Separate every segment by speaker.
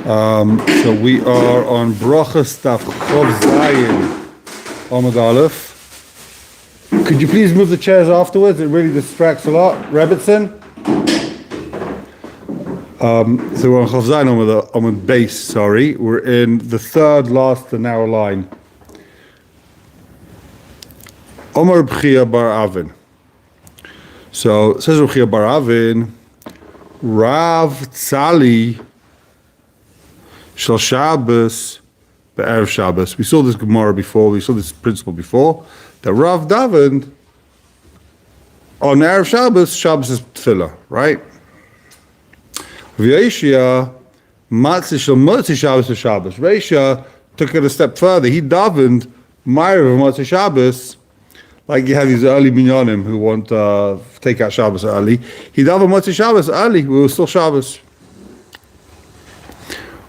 Speaker 1: So we are on Brochos Taf Chov Zayin Amud Aleph. Could you please move the chairs afterwards? It really distracts a lot. Rebbitzin. So we're on Chov Zayin Amud base, sorry. We're in the third last to narrow line. Omar Reb Chaim bar Avin. So it says Reb Chaim bar Avin, Rav Tzali Shal Shabbos be'erev Shabbos. We saw this gemorah before. We saw this principle before. That Rav davened on erev Shabbos. Shabbos is tefillah, right? V'yeshia matzah shel motzi Shabbos to Shabbos. Reisha took it a step further. He davened ma'ariv motzi Shabbos, like you have these early minyanim who want to take out Shabbos early. He davened motzi Shabbos early. We were still Shabbos.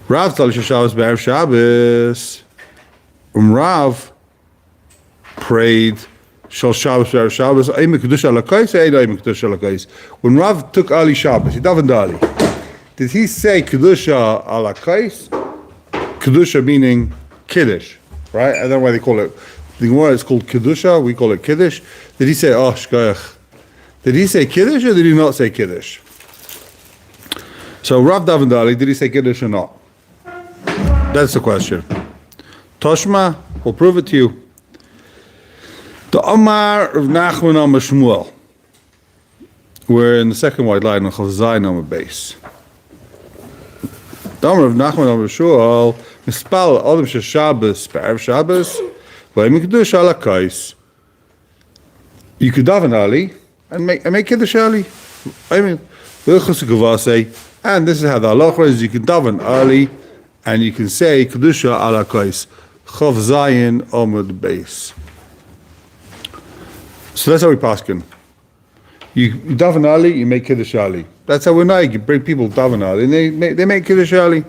Speaker 1: Rav Tzali Shabbos be'erev Shabbos. Rav prayed Shal Shabbos be'erev Shabbos. Aim kedusha lakais, aim kedusha lakais. When Rav took early Shabbos, he davened early. Did he say kedusha alakais? Kedusha meaning kiddush, right? I don't know why they call it. The gemorah is called kedusha. We call it kiddush. Did he say shkoyach? Did he say kiddush or did he not say kiddush? So Rav davened early. Did he say kiddush or not? That's the question. Toshma, we'll prove it to you. The Omar of Nachman Amar Shmuel. We're in the second white line on Chov Zayin Amar base. The Omar of Nachman Amar Shmuel, Mispal Adam Shel Shabbos be'erev Shabbos, v'ayim kedusha alakais. You could daven early and make kiddush early. I mean, and this is how the halacha is. You can daven early. And you can say kedusha alakais, Chov Zayin Amud base. So that's how we paskin. You daven early, you make kiddush early. That's how we know. You bring people daven early, and they make kiddush early.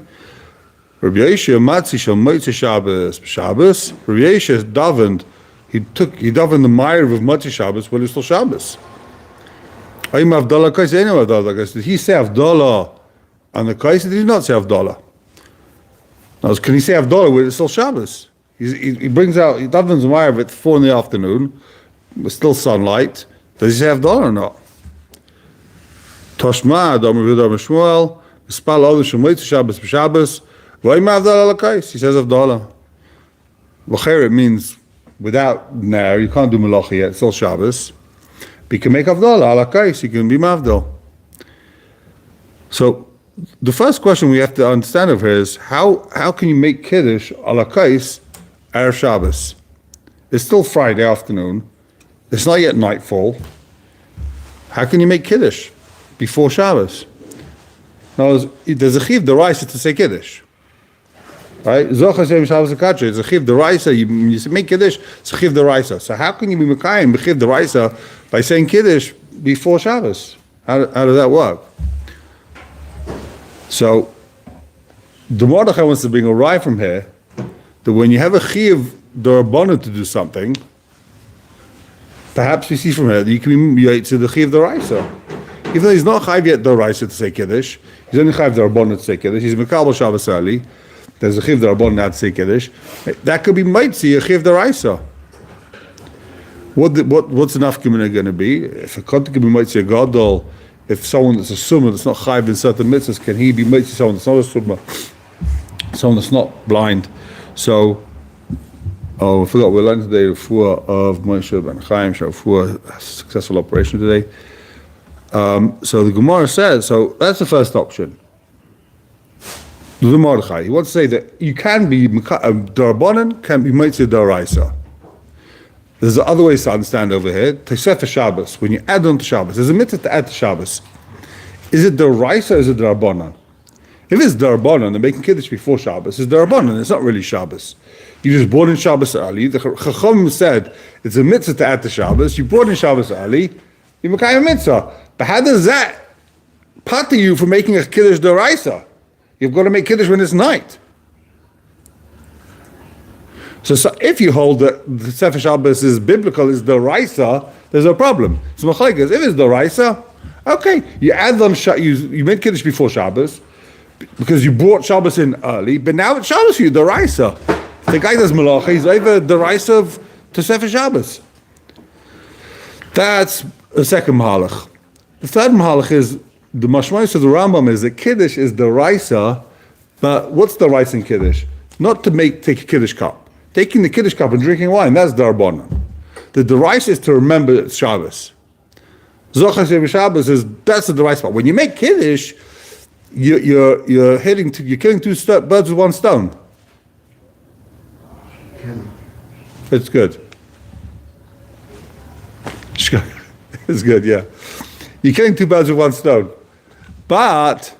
Speaker 1: Rabbi Yeshua matzi shel motzi Shabbos Shabbos. Rabbi Yeshua davened. He davened the ma'ariv of motzi Shabbos when it's still Shabbos. Ayim avdallah kais, ain't avdallah kais. Did he say avdallah on the kais? Did he not say avdallah? Now, can he say avdallah when it's still Shabbos? He brings out, he davens the ma'ariv at 4 in the afternoon, with still sunlight. Does he say avdallah or not? Toshma, Amar Shmuel, Mispal Adam Shel Motzi Shabbos b'Shabbos, v'ayim avdallah lakais. He says avdallah. L'cher, it means without ner, you can't do malacha yet, it's still Shabbos. But you can make avdallah lakais, you can be mavdal. So, the first question we have to understand over here is how can you make kiddush alakais erev Shabbos? It's still Friday afternoon. It's not yet nightfall. How can you make kiddush before Shabbos? Now there's a chiv deraisa to say kiddush, right? Zochas yom Shabbos akatra. It's a chiv deraisa. You make kiddush. It's a chiv deraisa. So how can you be mekayim b'chiv deraisa by saying kiddush before Shabbos? How does that work? So, the Mordechai wants to bring a rye from here that when you have a chiyuv d'rabbanan to do something, perhaps we see from here that you can be to the chiyuv d'oraisa. Even though he's not chayv yet d'oraisa to say kiddush, he's only chayv d'rabbanan to say kiddush. He's mekabel Shabbos early. There's a chiyuv d'rabbanan now to say kiddush. That could be mitzi a chiyuv d'oraisa. What's enough gemorah going to be? If a kontah can be mitzi a gadol. If someone that's a summa that's not chayv in certain mitzvahs, can he be mitzvah someone that's not a summa, someone that's not blind? So, I forgot, we learned today the fuah of Moshe ben Chaim, fuah, successful operation today. So the gemorah says, so that's the first option. The Mordechai, he wants to say that you can be, d'rabbanan can be mitzvah d'oraisa. There's other ways to understand over here. Tosefah Shabbos, when you add on to Shabbos, there's a mitzvah to add to Shabbos. Is it d'oraisa or is it d'rabbanan? If it's d'rabbanan, they're making kiddush before Shabbos. It's d'rabbanan. It's not really Shabbos. You just brought in Shabbos early. The Chacham said it's a mitzvah to add to Shabbos. You brought in Shabbos early. You make a mitzvah. But how does that pater you for making a kiddush d'oraisa? You've got to make kiddush when it's night. So if you hold that the Sefer Shabbos is biblical, is d'oraisa, there's no problem. So machlekes, if it's d'oraisa, okay, you add on you made kiddush before Shabbos, because you brought Shabbos in early, but now it's Shabbos for you, D'oraisa. If the guy does malacha, he's over D'oraisa of Tosefes Shabbos. That's the second mahalach. The third mahalach is, the mashmos of the Rambam is that Kiddush is D'oraisa, but what's D'oraisa in Kiddush? Not to take a Kiddush cup. Taking the Kiddush cup and drinking wine, that's D'arbanan. The D'oraisa is to remember Shabbos. Zochas Shabbos that's the D'oraisa part. When you make Kiddush, you're killing two birds with one stone. It's good. It's good, yeah. You're killing two birds with one stone. But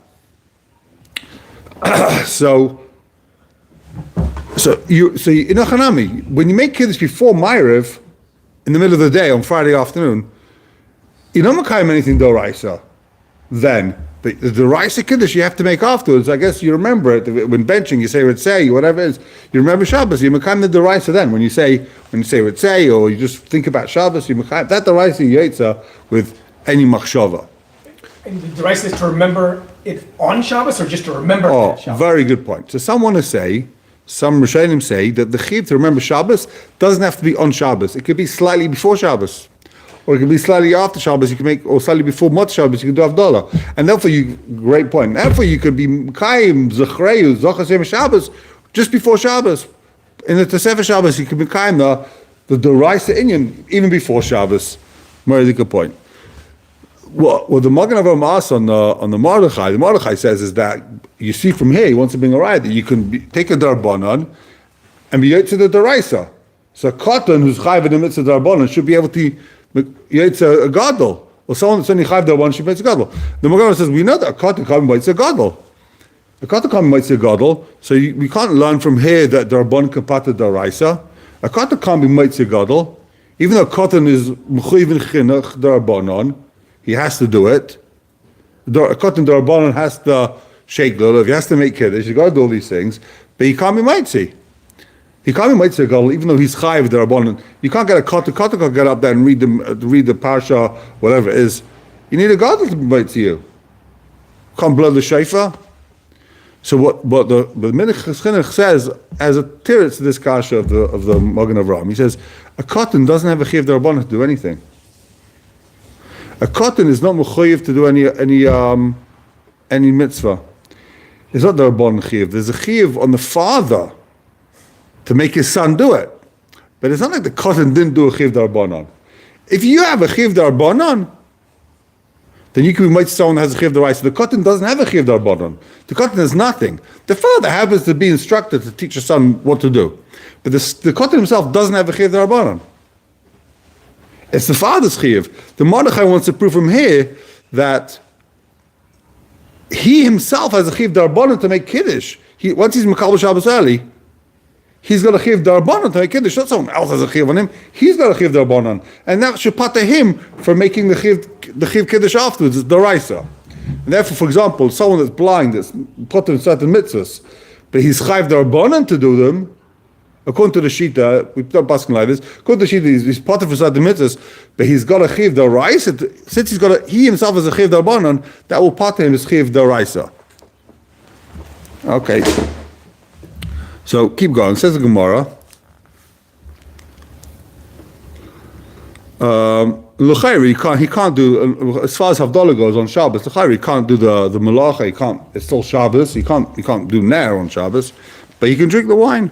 Speaker 1: so you in Achanami, when you make Kiddush before Ma'ariv, in the middle of the day on Friday afternoon, you don't makayim anything D'oraisa then. But the D'oraisa Kiddush you have to make afterwards. I guess you remember it when benching. You say Ritzei, whatever it is. You remember Shabbos. You makayim the D'oraisa then. When you say Ritzei, or you just think about Shabbos, you makayim that D'oraisa Yetza with any machshava.
Speaker 2: And the D'oraisa is to remember it on Shabbos, or just to remember it at Shabbos?
Speaker 1: Very good point. So some Rishonim say that the chiv to remember Shabbos doesn't have to be on Shabbos. It could be slightly before Shabbos. Or it can be slightly after Shabbos, you can make, or slightly before Mot Shabbos, you can do Havdalah. And therefore, great point. Therefore, you could be Kaim, Zachreu, Zochas Shabbos, just before Shabbos. In the Tosefes Shabbos, you can be Kaim, the D'oraisa Inyan, even before Shabbos. Very good point. What the Magen Avraham asks on the Mordechai says is that, you see from here, he wants to bring a riot, that you can take a D'arbanan and be Yotze the D'oraisa. So a Katan who's Chayv in the midst of D'arbanan should be able to it's a gadol, or someone that's only chayv one should be a gadol. The Magen says we know that a katan coming by a gadol. A katan coming by a gadol, so we can't learn from here that darbon kapata daraisa. A katan can't be mitzvah gadol, even though a katan is mechuyev chinuch darbanon, he has to do it. A katan darbanon has to shake lulav, he has to make kiddush, he's got to do all these things, but he can't be mitzvah. He can't be mitzvah gadol, even though he's chayiv darabanan. You can't get a katan can't get up there and read the parsha, whatever it is. You need a gadol to be mitzvah you. Can't blow the shofar. So what the Minich Chinuch says as a tiritz to this kasha of the Magen Avraham, he says a katan doesn't have a chiv darabanan to do anything. A katan is not mechuyev to do any mitzvah. It's not darabanan chiv. There's a chiv on the father to make his son do it. But it's not like the katan didn't do a chiv darabanan. If you have a chiv darabanan, then you can be mitzvah someone that has a chiv daraisa. The katan doesn't have a chiv darabanan. The katan has nothing. The father happens to be instructed to teach his son what to do. But the katan himself doesn't have a chiv darabanan. It's the father's chiv. The Mordechai wants to prove from here that he himself has a chiv darabanan to make kiddush. Once he's makabel Shabbos early, he's got a chiv darabanan to make kiddush. Not someone else has a chiv on him. He's got a chiv darabanan, and that should pata him for making the chiv kiddush afterwards. It's daraisa. And therefore, for example, someone that's blind, that's put in certain mitzvahs, but he's chayiv darabanan to do them. According to the shita, we don't pass like this. According to the shita, he's put for certain mitzvahs, but he's got a chiv daraisa. Since he himself has a chiv darabanan, that will pata him as chiv daraisa. Okay. So keep going. Says the gemorah. L'chayri, he can't do, as far as Havdalah goes on Shabbos. L'chayri, he can't do the malacha. He can't. It's still Shabbos. He can't do ner on Shabbos, but he can drink the wine.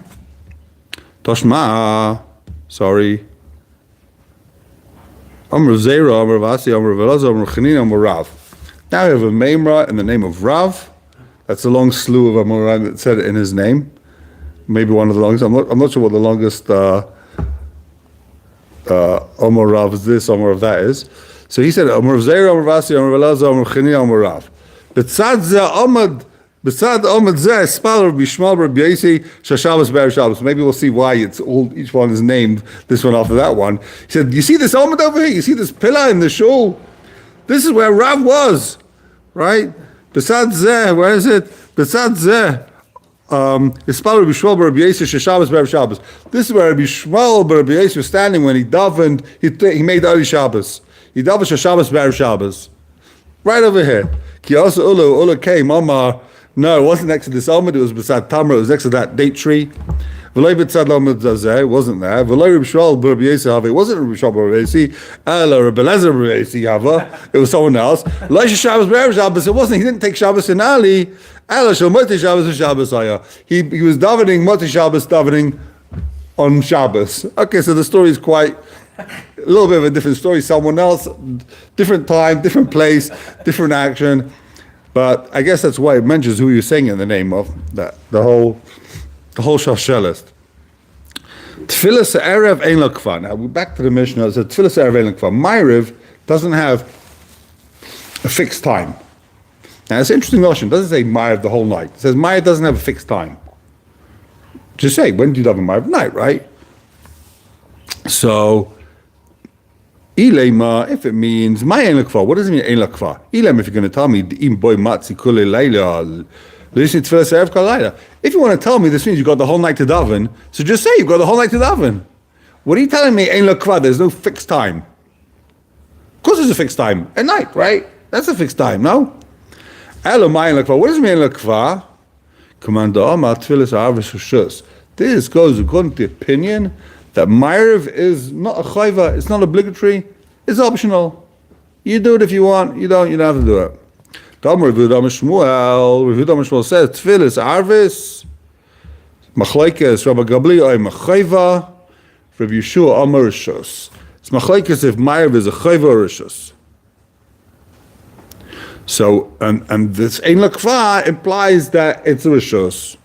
Speaker 1: Toshma, sorry. Amr Zera, Amr Vasi, Amr Velazar, Amr Chanina, Amr Rav. Now we have a Memra in the name of Rav. That's a long slew of Amor that said it in his name. Maybe one of the longest. I'm not sure what the longest Amor Rav is this, Amor of that is. So he said Amor Zera, Amor Vasi, Amor Velazar, Amr Chanina, Amr Rav. B'tzad zeh Amad. Beside Amud Zeh, Spaler Bishmal Rabbi Yasi, Shashabas Ber Shabbos. Maybe we'll see why each one is named this one after that one. He said, you see this Amud over here? You see this pillar in the shul? This is where Rav was, right? Beside Zeh, where is it? Beside Zeh, Spaler Bishmal Rabbi Yasi, Shashabas Ber Shabbos. This is where Rabbi Shmuel Rabbi Yasi was standing when he davened. He made early Shabbos. He davened Shashabas Ber Shabbos. Right over here. Ki also Ula came Omar. No, it wasn't next to this Amud. It was beside Tamra. It was next to that date tree. V'loi b'tzad l'Amud zazeh. It wasn't there. V'loi Reb Shmuel b'Reb Yossi hava. It wasn't Reb Shmuel b'Reb Yossi. Ela Reb Elazar b'Reb Yossi hava. It was someone else. Lo Shabbos b'Erev Shabbos. It wasn't. He didn't take Shabbos in Ali. Ela shel Motei Shabbos v'Shabbos haya. He was davening Motei Shabbos, davening on Shabbos. Okay, so the story is quite a little bit of a different story. Someone else, different time, different place, different action. But I guess that's why it mentions who you're saying in the name of, that the whole Shashelist. Tfilas Erev Ein Lakva. Now we're back to the Mishnah. It says Tfilas Erev Ein Lakva. Ma'ariv doesn't have a fixed time. Now it's an interesting notion. It doesn't say Ma'ariv the whole night. It says Ma'ariv doesn't have a fixed time. Just say, when do you daven Ma'ariv? Night, right? So, Ilema, if it means, my Ein Lakva, what does it mean Ein Lakva? Ilem, if you're going to tell me, Im boy matzi kule leila, listen to Tfilas Erev kol leila. If you want to tell me this means you've got the whole night to daven, so just say you've got the whole night to daven. What are you telling me Ein Lakva? There's no fixed time. Of course there's a fixed time. At night, right? That's a fixed time, no? Elo my Ein Lakva. What does it mean Ein Lakva? Commander Omar Tfilas Arvis Shus. This goes according to the opinion that Ma'ariv is not a chayva, it's not obligatory, it's optional. You do it if you want, you don't have to do it. Rav Shmuel says, Tfilas Arvis, Machlekes, Rabbi Gabli, Oy Machayva, Rabbi Yeshua, Amar Rishos. It's Machlekes if Ma'ariv is a chayva or Rishos. So, and this Ein Lakva implies that it's a Rishos.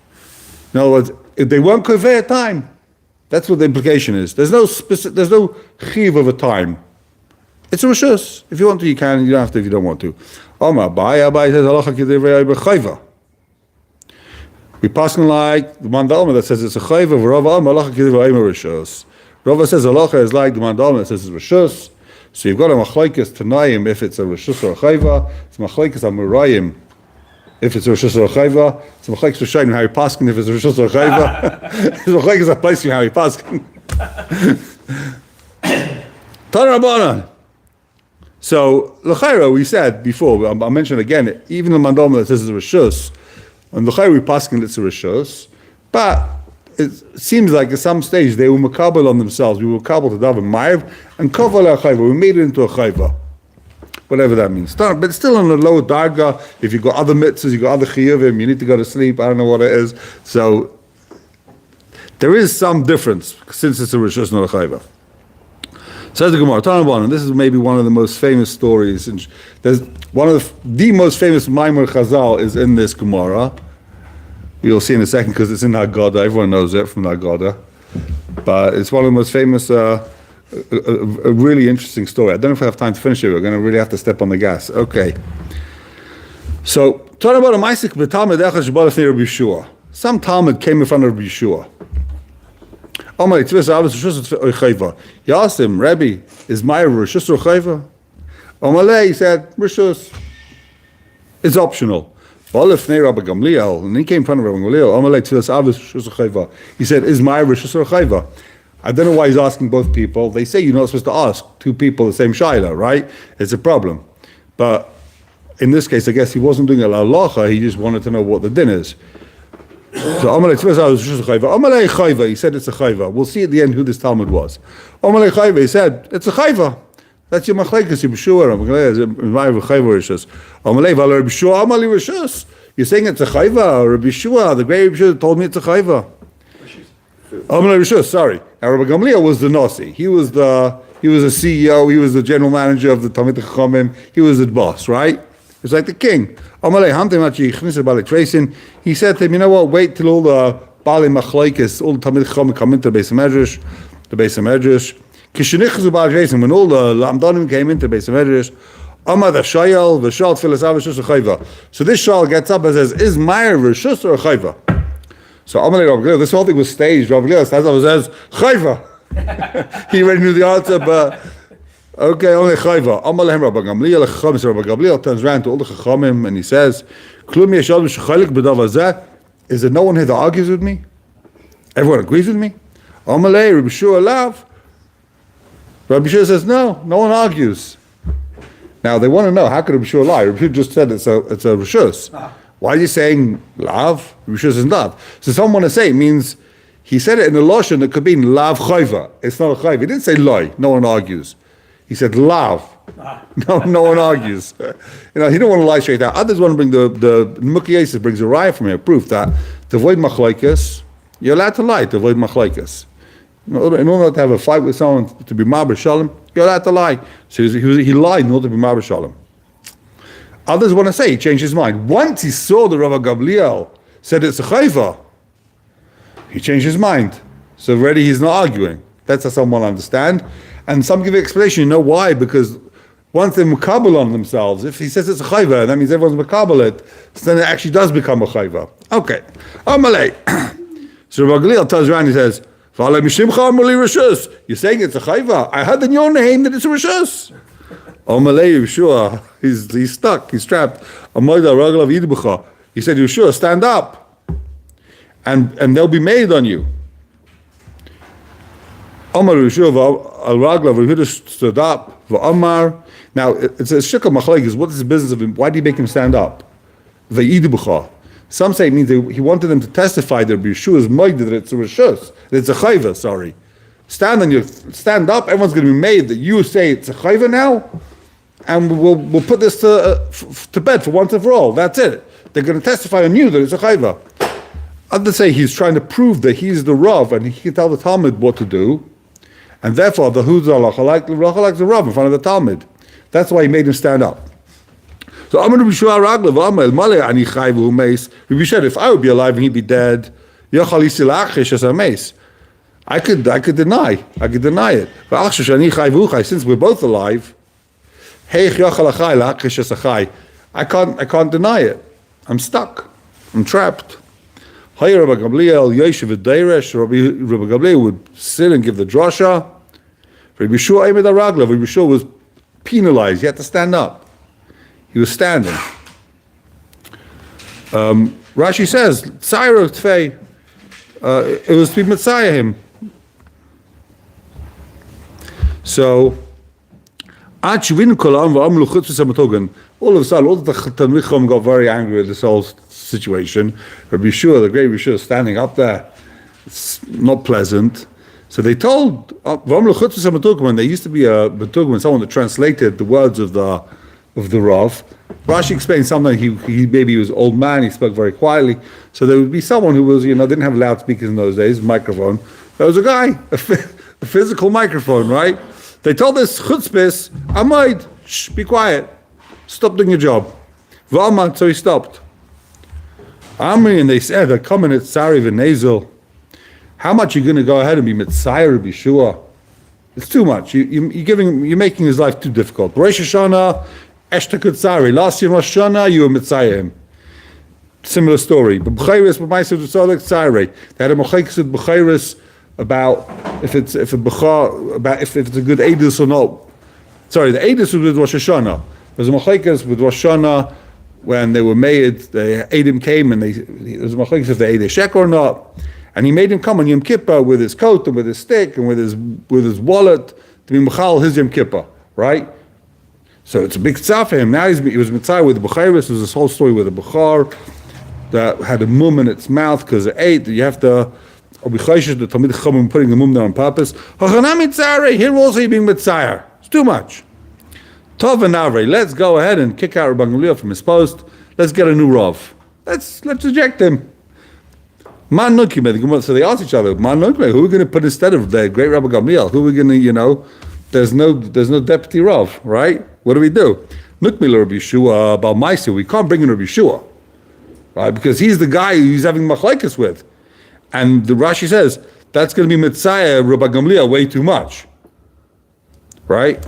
Speaker 1: In other words, if they won't convey a time, that's what the implication is. There's no chiv of a time. It's a rishus. If you want to, you can. You don't have to if you don't want to. Omar Abai says halacha k'divrei b'chayva. We pass on like the mandalma that says it's a chayva. Rava Omar halacha k'divrei rishus. Rava says halacha is like the mandalma that says it's rishus. So you've got a machlekes tanaim if it's a rishus or a chayva. It's machlekes amurayim if it's a rishus or a chayva. It's a machlekes Rishonim how you paskin if it's a rishus or a chayva. It's a machlekes a place you how you paskin. Tanrabanan. So l'chayra we said before. I mentioned again. Even the mandalma that says it's a rishus, and l'chayra we paskin it's a rishus, but it seems like at some stage they were makabel on themselves. We were makabel to daven ma'ariv and koval a chayva. We made it into a chayva. Whatever that means. But it's still on a lower darga. If you've got other mitzvahs, you've got other chiyuvim, you need to go to sleep, I don't know what it is. So, there is some difference, since it's a rishus, not a chayva. Says the Gemara, Tanabon, and this is maybe one of the most famous stories. And there's one of the most famous Maimor Chazal is in this Gemara. You'll see in a second, because it's in Haggadah. Everyone knows it from Haggadah. But it's one of the most famous a really interesting story. I don't know if I have time to finish it. We're going to really have to step on the gas. Okay. So, talking about a Maisik b'Talmud echad sheba lefnei Rabbi Yeshua. Some Talmud came in front of Rabbi Yeshua. He asked him, Rabbi, is my Rishus or Chayva? He said, Rishus. It's optional. And he came in front of Rabbi Gamliel. He said, is my Rishus or Chayva? I don't know why he's asking both people. They say you're not supposed to ask two people the same shaila, right? It's a problem. But in this case, I guess he wasn't doing a halacha, he just wanted to know what the din is. So Amalei Chayva, he said it's a Chayva. We'll see at the end who this Talmud was. Amalei Chayva, he said, it's a Chayva. That's your machlekes, your b'shua, Amalei Val b'shua, Amalei Rishus. You're saying it's a Chayva, or b'shua, the great b'shua told me it's a Chayva. Amalei Rishus, sorry. Now Rabbi Gamliel was the Nasi. He was the CEO, he was the general manager of the Talmud Chachamim, he was the boss, right? It's like the king. He said to him, you know what, wait till all the Bali Machlaikis, all the Talmud Chachamim come into the Beis HaMedrash, when all the Lamdanim came into the Beis HaMedrash, so this Shal gets up and says, is Meir Rishus or a Chayva? So this whole thing was staged. Rabbi Gamliel stands up and says, Chayva. He already knew the answer, but okay, only Chayva. Amalehem Rabbi Gamliel, Chachamim. So Rabbi Gamliel turns around to all the Chachamim and he says, is there no one here that argues with me? Everyone agrees with me? Amalei, Rabbi Shua Lav. Rabbi Shua says, no one argues. Now they want to know, how could Rabbi Shua lie? Rabbi Shua just said it's a Rishus. Why is he saying lav? Rishus is lav. So someone want to say it means he said it in a lashon that could be lav chayva. It's not a chayva. He didn't say loy. No one argues. He said lav. No one argues. He don't want to lie straight out. Others want to bring the Mukhiyasis brings a raya from here, proof that to avoid machlekes, you're allowed to lie to avoid machlekes. In order to have a fight with someone to be marber shalom, you're allowed to lie. So he lied in order to be marber shalom. Others want to say he changed his mind. Once he saw the Rav Gamliel said it's a chayva, he changed his mind. So already he's not arguing. That's how someone understand. And some give explanation. You know why? Because once they're mukabel on themselves, if he says it's a chayva, that means everyone's mukabel it, so then it actually does become a chayva. Okay. Amalei. So Rav Gamliel turns around and he says, you're saying it's a chayva? I heard in your name that it's a rishus. Amalei Yeshua, he's stuck, he's trapped. He said, Yeshua, stand up, and they'll be made on you. Amar Yeshua al Ragla, Yehuda stood up. Amar. Now it's a shikha machlekes. What is the business of him? Why did he make him stand up? Some say it means he wanted them to testify that Yeshua is moed that it's a rishus, that it's a chayva. Sorry, stand up. Everyone's going to be made that you say it's a chayva now. And we'll put this to bed for once and for all. That's it. They're going to testify on you that it's a chayva. Others say he's trying to prove that he's the Rav and he can tell the Talmud what to do. And therefore, the Huzalach like the Rav in front of the Talmud. That's why he made him stand up. So I'm going to be if I would be alive and he'd be dead, I could deny it. But since we're both alive, I can't deny it. I'm stuck. I'm trapped. Rabbi Gamliel would sit and give the drasha. Rabbi Yeshua was penalized. He had to stand up. He was standing. Rashi says, it was to be Messiah him. So, all of a sudden, all the Talmud got very angry at this whole situation. Rabbi Yeshua, the great Yeshua, standing up there. It's not pleasant. So they told, there used to be a Betugman, someone that translated the words of the Rav. Rashi explained something, he maybe he was an old man, he spoke very quietly. So there would be someone who was, didn't have loudspeakers in those days, microphone. There was a guy, a physical microphone, right? They told this chutzpis, Amud, be quiet, stop doing your job. V'amad, so he stopped. Amri, and they said, they're coming at Sari v'nezel. How much are you going to go ahead and be Mitzayir Rabbi Yeshua? It's too much. You're making his life too difficult. Rosh Hashanah, Eshtakut Sari. Last year Rosh Hashanah, you were Mitzayir him. Similar story. But B'chayris, B'maisir V'tzolek Sari. They had a Mechaykus with B'chayris about if it's a good Eidus or not. Sorry, the Eidus was with Rosh Hashanah. There was a Mechaykus with Rosh Hashanah when they were made. The Eidim came and there was a Mechaykus if they ate a shek or not. And he made him come on Yom Kippur with his coat and with his stick and with his wallet to be Mechal his Yom Kippur, right? So it's a big tzah for him. Now he was mitzvah with the B'chayris. There's this whole story with a B'char that had a mum in its mouth because it ate. You have to, the Talmud Chacham putting the mum there on purpose. Here also you're being mitzvah. It's too much. Tov and Avre, let's go ahead and kick out Rabbi Gamliel from his post. Let's get a new Rav. Let's eject him. Man Nukim, so they asked each other, Man Nukim, who are we going to put instead of the great Rabbi Gamliel? Who are we going to, there's no deputy Rav, right? What do we do? Nukmil Rabbi Yeshua, Bal Maisi, we can't bring in Rabbi Yeshua, right? Because he's the guy he's having machlekes with. And the Rashi says, that's going to be Mitzayah, Rabbi Gamliel, way too much, right?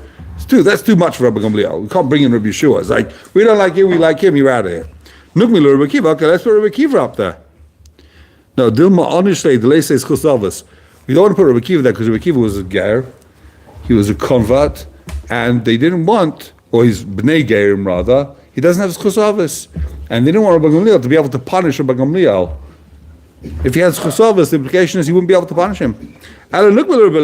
Speaker 1: That's too much for Rabbi Gamliel. We can't bring in Rabbi Yeshua. It's like, we don't like you, we like him, you're out of here. Nukmil Rabbi Kiva, okay, let's put Rabbi Kiva up there. No, Dilma honestly, the lay says Chusalvas. We don't want to put Rabbi Kiva there because Rabbi Kiva was a ger, he was a convert, and they didn't want, or he's bnei gerim rather, he doesn't have his Chusalvas. And they didn't want Rabbi Gamliel to be able to punish Rabbi Gamliel. If he has Chusalvas, the implication is he wouldn't be able to punish him. And look with Rabbi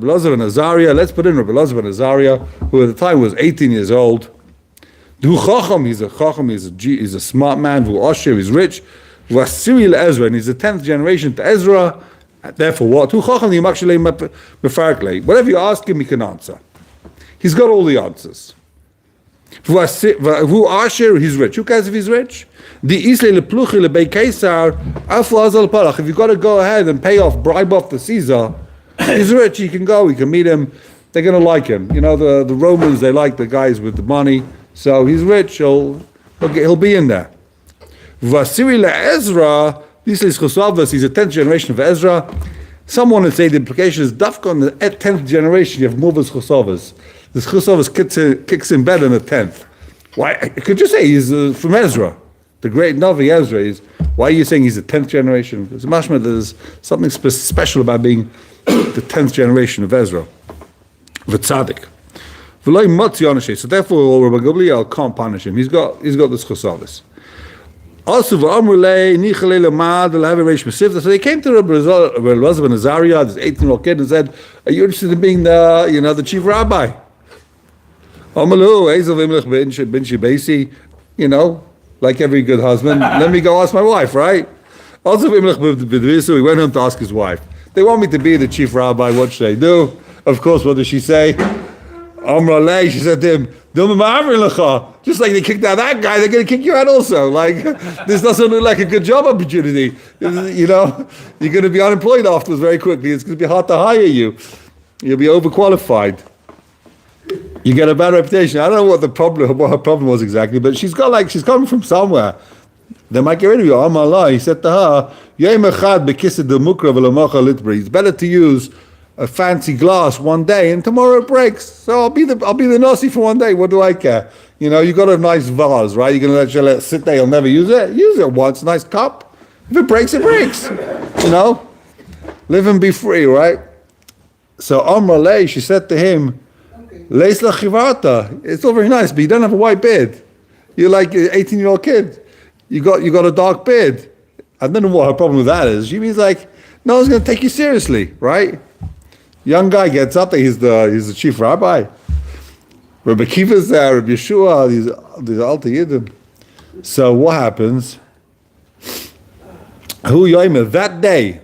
Speaker 1: Lazar and Azariah, let's put in Rabbi Lazar and Azariah, who at the time was 18 years old. He's a smart man. He's rich. Ezra, and he's the 10th generation to Ezra. Therefore, what? Whatever you ask him, he can answer. He's got all the answers. He's rich. Who cares if he's rich? If you've got to go ahead and bribe off the Caesar, he's rich. He can go. He can meet him. They're going to like him. You know, the Romans, they like the guys with the money. So he's rich. He'll be in there. Ezra, he's a 10th generation of Ezra. Someone would say the implication is Dafka on the 10th generation, you have Movas Chosovas. This Chosovas kicks in better than the 10th. Why? I could just say he's from Ezra. The great Navi Ezra is, why are you saying he's the 10th generation? Because mashma, there's something special about being the 10th generation of Ezra. V'tzadik. So therefore, Rabbi Gamliel can't punish him. He's got this Chosovas. Also, so they came to Rabbi Elazar ben Azariah, this 18-year-old kid, and said, "Are you interested in being the chief rabbi?" Like every good husband, let me go ask my wife, right? Also, he went home to ask his wife. They want me to be the chief rabbi. What should I do? Of course, what does she say? She said to him, just like they kicked out that guy, they're going to kick you out also. Like, this doesn't look like a good job opportunity. You know, you're going to be unemployed afterwards very quickly. It's going to be hard to hire you. You'll be overqualified. You get a bad reputation. I don't know what her problem was exactly, but she's coming from somewhere. They might get rid of you. He said to her, it's better to use a fancy glass one day and tomorrow it breaks. So I'll be the Nasi for one day. What do I care? You know, you got a nice vase, right? You're going to let it sit there. You'll never use it. Use it once. Nice cup. If it breaks, it breaks. You know, live and be free, right? So Amrale, she said to him, Leis la chivata. It's all very nice, but you don't have a white beard. You're like an 18-year-old kid. You got a dark beard. I don't know what her problem with that is. She means like no one's going to take you seriously, right? Young guy gets up there. He's the chief rabbi. Rabbi Kiva's there. Rabbi Yeshua. These Alta Yiddim. So what happens? Hu Yomer that day.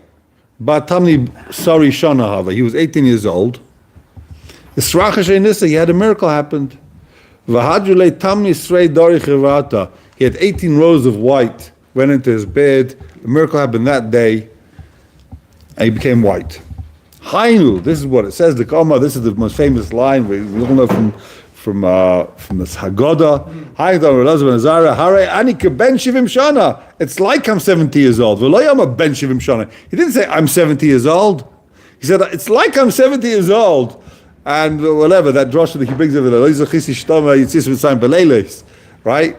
Speaker 1: Batamni Sari Shana. He was 18 years old. He had a miracle happened. He had 18 rows of white, went into his beard. A miracle happened that day, and he became white. Hainu, this is what it says. The Kama, this is the most famous line we all know from this Haggadah. It's like I'm 70 years old. He didn't say I'm 70 years old. He said it's like I'm 70 years old. And whatever, that drosh that he brings over there, right?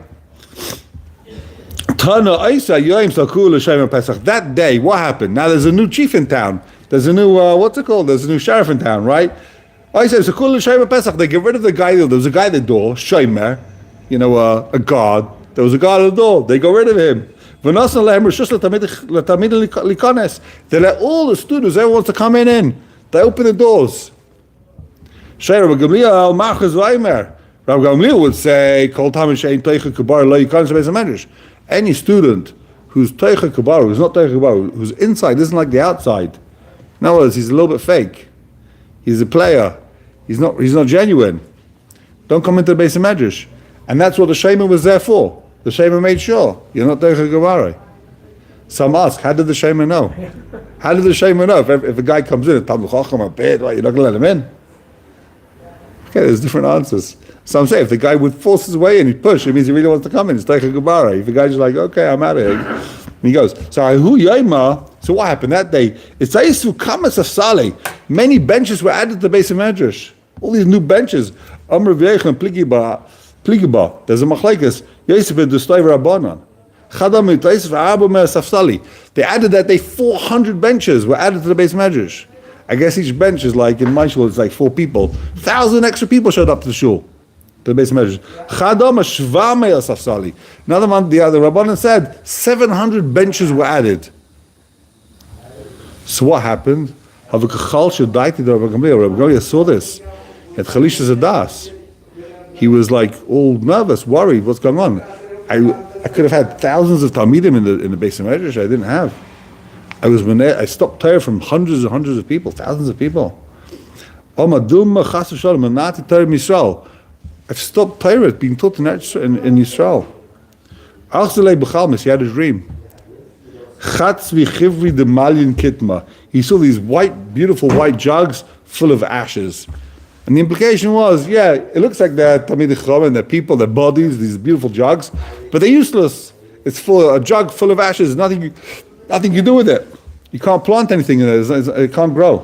Speaker 1: That day, what happened? Now there's a new chief in town. There's a new, There's a new sheriff in town, right? They get rid of the guy. There was a guy at the door, Shomer, a guard. There was a guard at the door. They got rid of him. They let all the students, everyone wants to come in. They open the doors. Rabbi Gamliel would say, any student who's teicha kabar, who's not teicha kabar, who's inside, isn't like the outside. In other words, he's a little bit fake. He's a player. He's not genuine. Don't come into the base of Medrash. And that's what the Shema was there for. The Shema made sure you're not teicha kabar. Some ask, how did the Shema know? How did the Shema know? If a guy comes in, you're not going to let him in? Okay, there's different answers. Some say if the guy would force his way in, he'd push, it means he really wants to come in. It's teicha kabar. If the guy's just like, okay, I'm out of here, and he goes. So what happened that day? It's many benches were added to the base of Medrash. All these new benches. There's a machlekes. Yosef ben Dustay Rabbanan. They added that day 400 benches were added to the base of Medrash. I guess each bench is like, in my shul, it's like 4 people. 1,000 extra people showed up to the shul, to the base of Medrash. Another one, the Rabbanan said, 700 benches were added. So what happened? Rabbi Gamliel saw this. He had Chalisha Zadas. he was like all nervous, worried, what's going on? I could have had thousands of Talmidim in the Beis Medrash. I didn't have. I stopped Torah from hundreds and hundreds of people, thousands of people. I've stopped Torah being taught in Israel. He had a dream. He saw these beautiful white jugs full of ashes. And the implication was, it looks like they're Talmid Chacham and they're people, their bodies, these beautiful jugs, but they're useless. It's a jug full of ashes, nothing you do with it. You can't plant anything in it, it can't grow.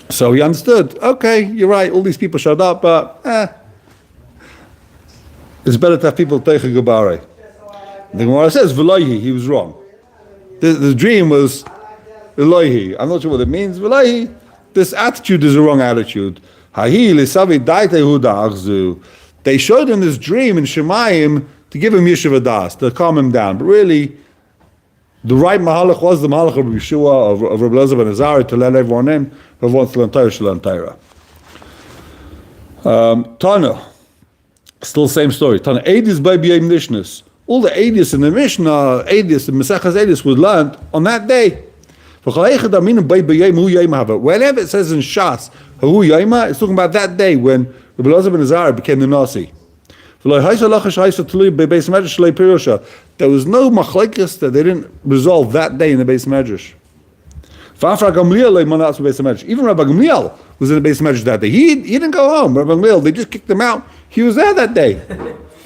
Speaker 1: So he understood, okay, you're right, all these people showed up, but it's better to have people take a gebare. The gemorah says, V'loihi, he was wrong. The dream was, V'loihi. I'm not sure what it means, V'loihi. This attitude is a wrong attitude. They showed him this dream in Shemayim to give him yeshivs, to calm him down. But really, the right mahalach was the mahalach of Yeshua, of Reb Elazar ben Azari, to let everyone in, who wants to learn Torah, should learn Torah. Tana, still same story. Tana, Eidis by B'yem Nishnas. All the Eidis in the Mishnah, Eidis, the Mesechas Eidis, was learned on that day. Whenever it says in Shas, it's talking about that day when Reb Elazar ben Azari became the Nasi. There was no machlekes that they didn't resolve that day in the Beis Medrash. Even Rabbi Gamliel was in the Beis Medrash that day. He didn't go home. Rabbi Gamliel, they just kicked him out. He was there that day.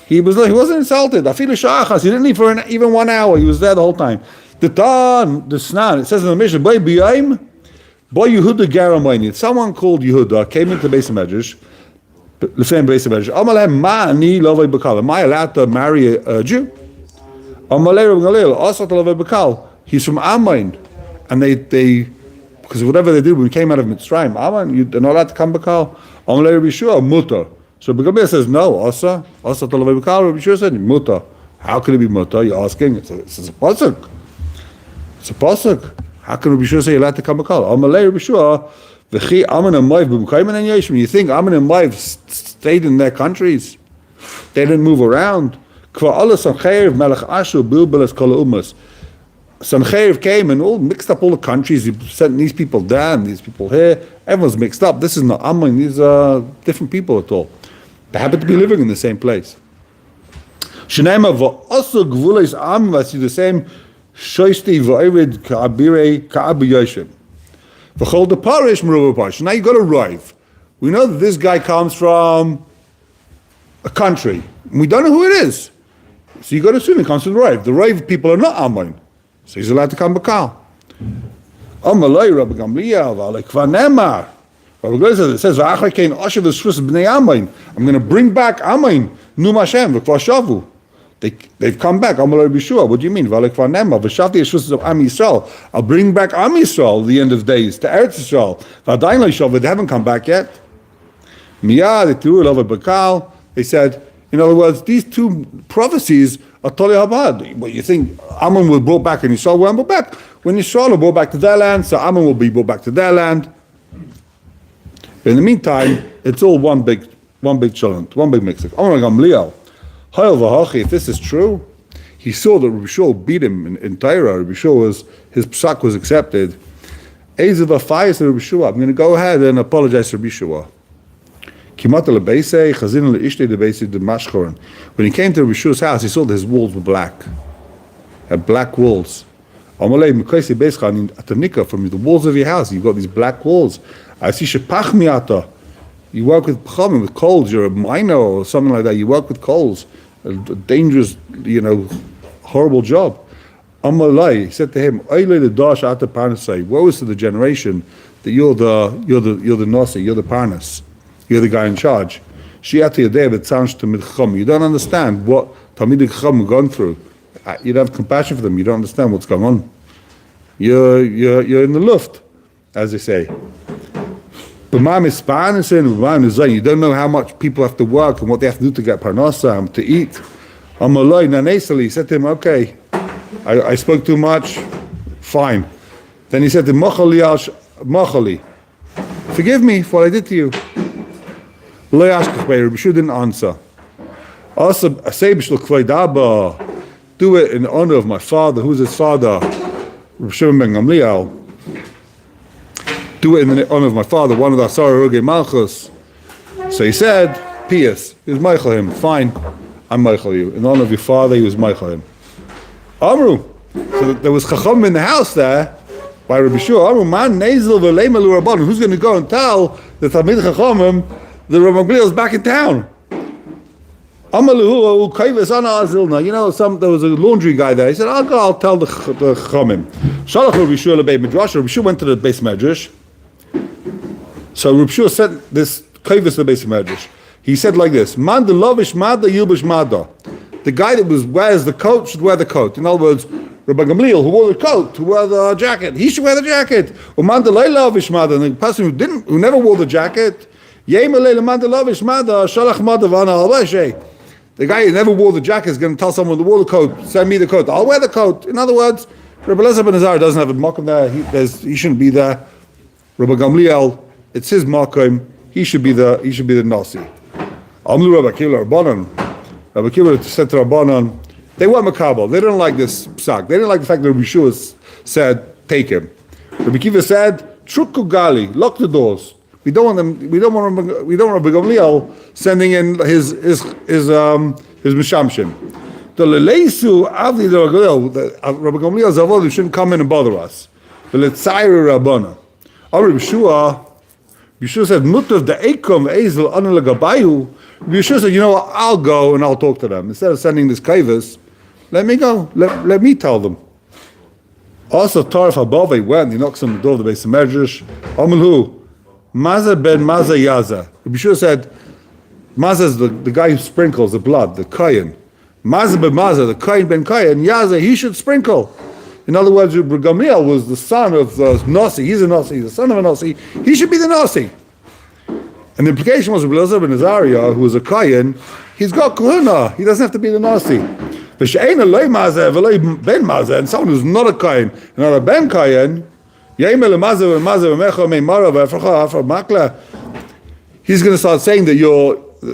Speaker 1: He wasn't insulted. He didn't leave for even 1 hour. He was there the whole time. The Snan, it says in the Mishnah, Boy Yehuda Garamayni. Someone called Yehuda came into the Beis Medrash. Am I allowed to marry a Jew? He's from Ammon, and they because whatever they did when we came out of Mitzrayim, Ammon, they're not allowed to come Bakal. Mutar. So Begamir says no. Asa Talav Bakal. Rabbi Yeshua said Mutar. How can it be Mutar? You're asking. It's a pasuk. It's a pasuk. How can Rabbi Yeshua say you're allowed to come Bakal? Amalei Rabbi Yeshua. You think Ammon and Moav stayed in their countries? They didn't move around. Sancheiriv came and all mixed up all the countries. He sent these people down, these people here. Everyone's mixed up. This is not Ammon. These are different people at all. They happen to be living in the same place. Also the same. Now you got to arrive. We know that this guy comes from a country. We don't know who it is. So you got to assume he comes from the Rive. The Rive people are not Ammon. So he's allowed to come Bakal. Amalei Rabbi Gamliel, Kvanemar. Rabbi Gamliel says, I'm going to bring back Ammon, Num Hashem, V'kvashavu. They've come back. Amalei Rabbi Yeshua. What do you mean? Kvanemar, V'shavti Yeshus of Am Yisrael. I'll bring back Am Yisrael at the end of days, to Eretz Yisrael. V'adayin L'Yishav, they haven't come back yet. Miyad, Etu, Elava Bakal. They said, in other words, these two prophecies are Toli Habad. But you think Ammon will be brought back and Yisrael will be brought back. When Yisrael will be brought back to their land, so Ammon will be brought back to their land. In the meantime, it's all one big challenge, one big mix-up. If this is true, he saw that Rabbi Shua beat him in Torah. Rabbi Shua his psak was accepted. I'm going to go ahead and apologize to Rabbi Shua. When he came to Rabbi Shua's house, he saw that his walls were black. Had black walls. From the walls of your house, you've got these black walls. I see shepachmiata. You work with pachamim, with coals. You're a miner or something like that. You work with coals. A dangerous, horrible job. Amalai, he said to him, woe is to the generation that you're the nasi, you're the parnas. You're the guy in charge. You don't understand what Talmid Chacham have gone through. You don't have compassion for them. You don't understand what's going on. You're in the luft, as they say. You don't know how much people have to work and what they have to do to get parnasa, to eat. He said to him, okay, I spoke too much, fine. Then he said to him, Machali, forgive me for what I did to you. Lo yashkach bei, Rabbi Shua didn't answer. Also, asay b'shlo kvei daba, do it in honor of my father. Who's his father? Reb Shimon ben Gamliel. Do it in the honor of my father, one of the Asara Ruge Malchus. So he said, Pius, he was Michael him. Fine, I'm Michael you. In honor of your father, he was Michael him. Amru. So there was Chacham in the house there by Rabbi Shua. Amru, man, Nezel v'leimelu Rabbanon. Who's going to go and tell the Talmid Chachamim the Reb Gamliel is back in town? Amalu kaivis ana azilna. You know, there was a laundry guy there. He said, I'll tell the Chachamim. Shalach Rabbi Shua lebeit midrash. Rabbi Shua went to the base medrash. So Rabbi Shua said this kaivis the base medrash. He said like this: Man the lavish mada yilbish mada. The guy that wears the coat should wear the coat. In other words, Rabbi Gamliel, who wore the coat, who wore the jacket, he should wear the jacket. Man the lavish mada. And the person who never wore the jacket, yemalei man the lavish mada shalach mada v'ana alvashay. The guy who never wore the jacket is going to tell someone who wore the coat, send me the coat. I'll wear the coat. In other words, Rabbi Elazar ben Azar doesn't have a makom there. He shouldn't be there. Rabbi Gamliel, it's his makom. He should be the nasi. Amlu Rabbi Akiva Rabbanan. Rabbi Akiva said to Rabbanan, they weren't makabel. They didn't like this psak. They didn't like the fact that Rabbi Shua said, take him. Rabbi Akiva said, Trukku gali, lock the doors. We don't want Rabbi Gamliel sending in his mishamshim. The leleisu avli the Rabbi Gamliel's avodah shouldn't come in and bother us. The letzayir Rabbana. Rabbi Shua said, "Mutav the ekom ezel anu legabayu." Rabbi Shua said, "You know what? I'll go and I'll talk to them instead of sending this kaivis. Let me go. Let me tell them." Also, Torah Fabove went. He knocks on the door of the base of Medrash. Amalhu. Maza ben Maza Yaza. Rabbi Shua said, Maza is the guy who sprinkles the blood, the Kayan. Maza ben Maza, the Kayan ben Kayan, Yaza, he should sprinkle. In other words, Rabbi Gamliel was the son of the Nasi. He's a Nasi, the son of a Nasi. He should be the Nasi. And the implication was Rabbi Elazar ben Azariah, who was a Kayan, he's got Kahuna. He doesn't have to be the Nasi. And someone who's not a Kayan, not a Ben Kayan, he's going to start saying that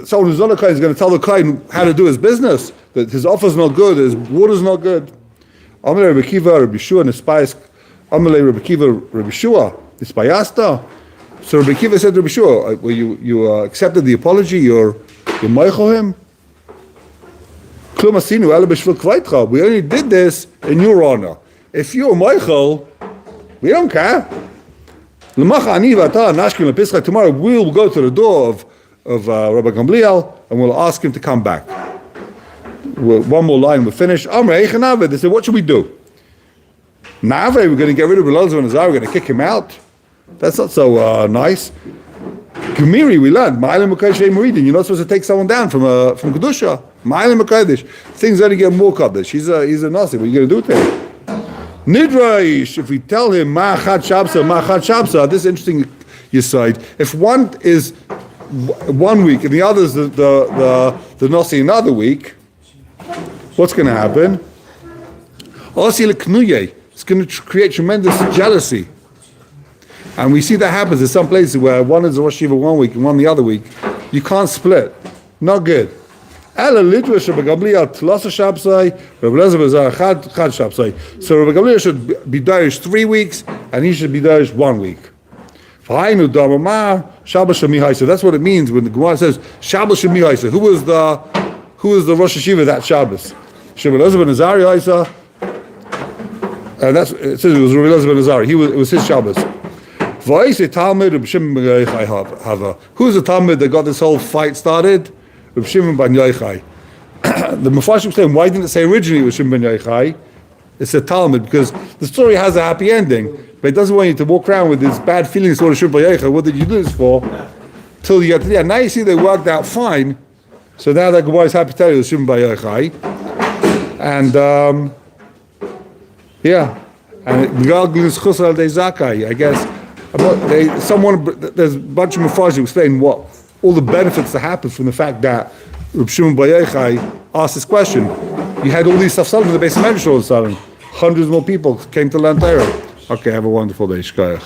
Speaker 1: someone who's not a kohen is going to tell the kohen how to do his business, that his offer's not good, his water's not good. Amalei Rabbi Akiva, Rabbi Shua, Nispayas. Amalei Rabbi Akiva, Rabbi Shua, Nispayasta. So Rabbi Akiva said to Rabbi Shua, well, you accepted the apology, you're meichel him? We only did this in your honor. If you're meichel, we don't care. Tomorrow we'll go to the door of Rabbi Gamliel and we'll ask him to come back. One more line, we'll finish. They said, what should we do? Navre, we're going to get rid of Elazar and Azar, we're going to kick him out. That's not so nice. Gemiri, we learned. You're not supposed to take someone down from Kedusha. Things only get more Kaddish. He's a Nasi. What are you going to do to him? Nidraish, if we tell him Ma'achad Shabsa, this is interesting Yesod. If one is 1 week and the other is the Nasi another week, what's going to happen? It's going to create tremendous jealousy. And we see that happens in some places where one is a Rosh Yeshiva 1 week and one the other week. You can't split. Not good. So Rabbi Gamliel should be darish 3 weeks, and he should be darish 1 week. So that's what it means when the Gemara says Shabbos Shemihaisa. Who was the Rosh Yeshiva that Shabbos? Rabbi Elazar ben Azariah, and that's it says it was Rabbi Elazar ben Azariah. It was his Shabbos. Who's the Talmud that got this whole fight started? Reb Shimon ben Yochai. The Mepharshim saying, why didn't it say originally it was Shimon ben Yochai? It's a Talmud because the story has a happy ending, but it doesn't want you to walk around with this bad feelings toward Shimon ben Yochai. What did you do this for? Till you get to the end. Now you see they worked out fine. So now that Gemara is happy to tell you it was Shimon ben Yochai. And I guess. There's a bunch of Mepharshim explain what all the benefits that happen from the fact that Reb Shimon ben Yochai asked this question. You had all these stuff in the base of Medrash all of a sudden. Hundreds more people came to learn Torah. Okay, have a wonderful day. Shkoyach.